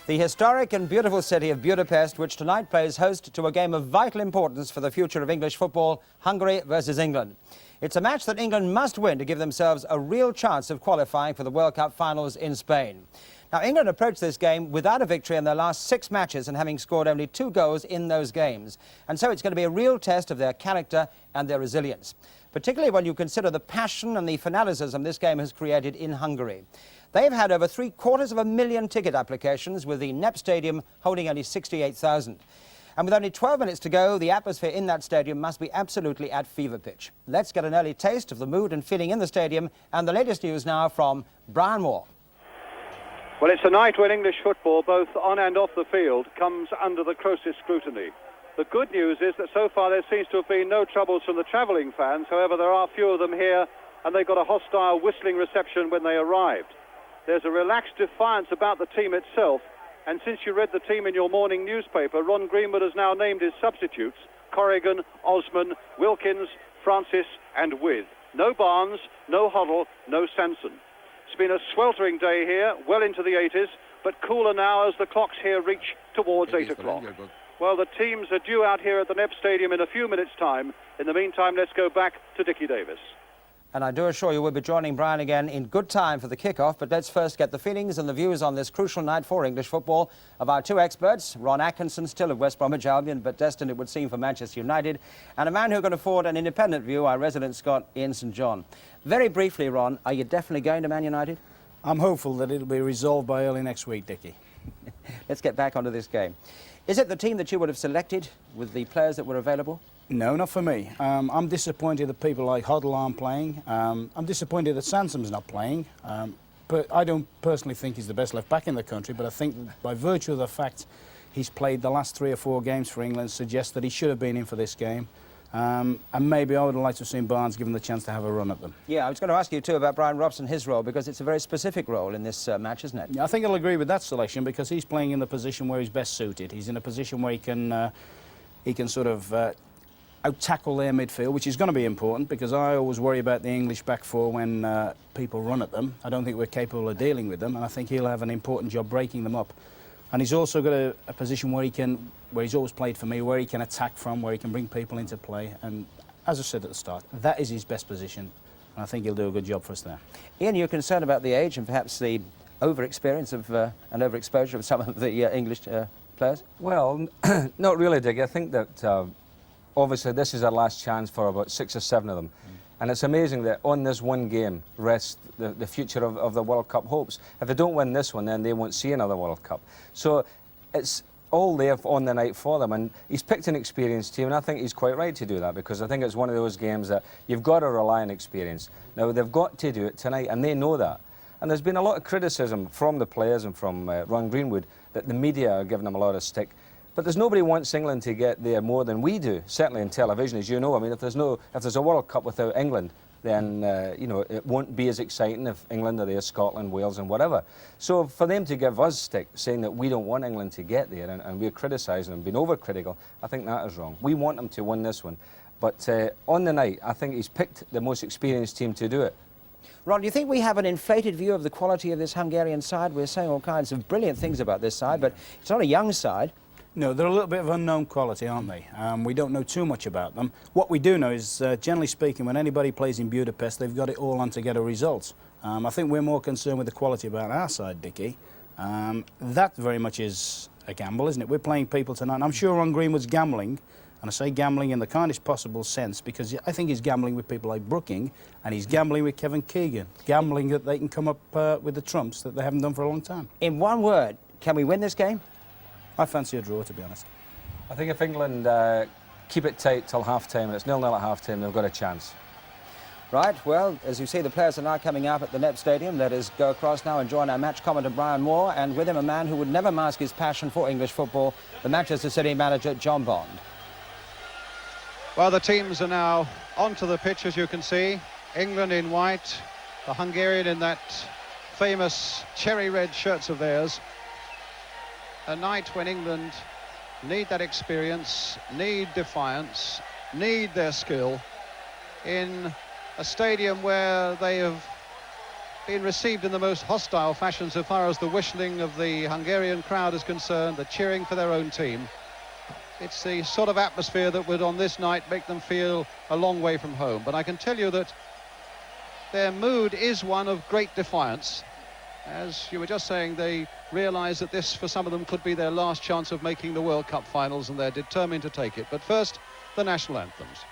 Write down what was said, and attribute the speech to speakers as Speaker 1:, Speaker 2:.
Speaker 1: The historic and beautiful city of Budapest, which tonight plays host to a game of vital importance for the future of English football, Hungary versus England. It's a match that England must win to give themselves a real chance of qualifying for the World Cup finals in Spain. Now, England approached this game without a victory in their last 6 matches and having scored only 2 goals in those games. And so it's going to be a real test of their character and their resilience, particularly when you consider the passion and the fanaticism this game has created in Hungary. They've had over 750,000 ticket applications, with the NEP Stadium holding only 68,000. And with only 12 minutes to go, the atmosphere in that stadium must be absolutely at fever pitch. Let's get an early taste of the mood and feeling in the stadium, and the latest news now from Brian Moore.
Speaker 2: Well, it's a night when English football, both on and off the field, comes under the closest scrutiny. The good news is that so far there seems to have been no troubles from the travelling fans. However, there are few of them here, and they got a hostile whistling reception when they arrived. There's a relaxed defiance about the team itself, and since you read the team in your morning newspaper, Ron Greenwood has now named his substitutes: Corrigan, Osman, Wilkins, Francis and With. No Barnes, no Hoddle, no Sanson. It's been a sweltering day here, well into the 80s, but cooler now as the clocks here reach towards 8 o'clock. Well, the teams are due out here at the NEP Stadium in a few minutes' time. In the meantime, let's go back to Dickie Davis.
Speaker 1: And I do assure you we'll be joining Brian again in good time for the kick-off, but let's first get the feelings and the views on this crucial night for English football of our 2 experts: Ron Atkinson, still of West Bromwich Albion, but destined, it would seem, for Manchester United, and a man who can afford an independent view, our resident Scot, Ian St John. Very briefly, Ron, are you definitely going to Man United?
Speaker 3: I'm hopeful that it'll be resolved by early next week, Dickie.
Speaker 1: Let's get back onto this game. Is it the team that you would have selected with the players that were available?
Speaker 3: No, not for me. I'm disappointed that people like Hoddle aren't playing. I'm disappointed that Sansom's not playing. But I don't personally think he's the best left back in the country, but I think that by virtue of the fact he's played the last 3 or 4 games for England suggests that he should have been in for this game. And maybe I would have liked to have seen Barnes given the chance to have a run at them. Yeah,
Speaker 1: I was going to ask you too about Brian Robson, his role, because it's a very specific role in this match, isn't it?
Speaker 3: Yeah, I think I'll agree with that selection, because he's playing in the position where he's best suited. He's in a position where he can sort of out-tackle their midfield, which is going to be important, because I always worry about the English back four when people run at them. I don't think we're capable of dealing with them, and I think he'll have an important job breaking them up. And he's also got a position where he's always played for me, where he can attack from, where he can bring people into play. And as I said at the start, that is his best position, and I think he'll do a good job for us there.
Speaker 1: Ian, you're concerned about the age and perhaps the over-experience of and overexposure of some of the English players?
Speaker 4: Well, not really, Dick. I think that obviously this is our last chance for about 6 or 7 of them. And it's amazing that on this one game rests the future of the World Cup hopes. If they don't win this one, then they won't see another World Cup. So it's all there on the night for them. And he's picked an experienced team, and I think he's quite right to do that, because I think it's one of those games that you've got to rely on experience. Now, they've got to do it tonight, and they know that. And there's been a lot of criticism from the players and from Ron Greenwood that the media are giving them a lot of stick. But there's nobody wants England to get there more than we do, certainly in television, as you know. I mean, if there's a World Cup without England, then you know, it won't be as exciting if England are there, Scotland, Wales and whatever. So for them to give us stick, saying that we don't want England to get there, and we're criticising them, being overcritical, I think that is wrong. We want them to win this one. But on the night, I think he's picked the most experienced team to do it.
Speaker 1: Ron, do you think we have an inflated view of the quality of this Hungarian side? We're saying all kinds of brilliant things about this side, but it's not a young side.
Speaker 3: No, they're a little bit of unknown quality, aren't they? We don't know too much about them. What we do know is, generally speaking, when anybody plays in Budapest, they've got it all on to get a result. I think we're more concerned with the quality about our side, Dickie. That very much is a gamble, isn't it? We're playing people tonight. I'm sure Ron Greenwood's gambling, and I say gambling in the kindest possible sense, because I think he's gambling with people like Brooking, and he's gambling with Kevin Keegan, gambling that they can come up with the trumps that they haven't done for a long time.
Speaker 1: In one word, can we win this game?
Speaker 3: I fancy a draw, to be honest.
Speaker 4: I think if England keep it tight till half-time, and it's 0-0 at half-time, they've got a chance.
Speaker 1: Right, well, as you see, the players are now coming up at the NEP Stadium. Let us go across now and join our match commentator, Brian Moore, and with him a man who would never mask his passion for English football, the Manchester City manager, John Bond.
Speaker 2: Well, the teams are now onto the pitch, as you can see. England in white, the Hungarian in that famous cherry red shirts of theirs. A night when England need that experience, need defiance, need their skill in a stadium where they have been received in the most hostile fashion so far as the whistling of the Hungarian crowd is concerned, the cheering for their own team. It's the sort of atmosphere that would on this night make them feel a long way from home. But I can tell you that their mood is one of great defiance. As you were just saying, they realise that this for some of them could be their last chance of making the World Cup finals, and they're determined to take it. But first, the national anthems.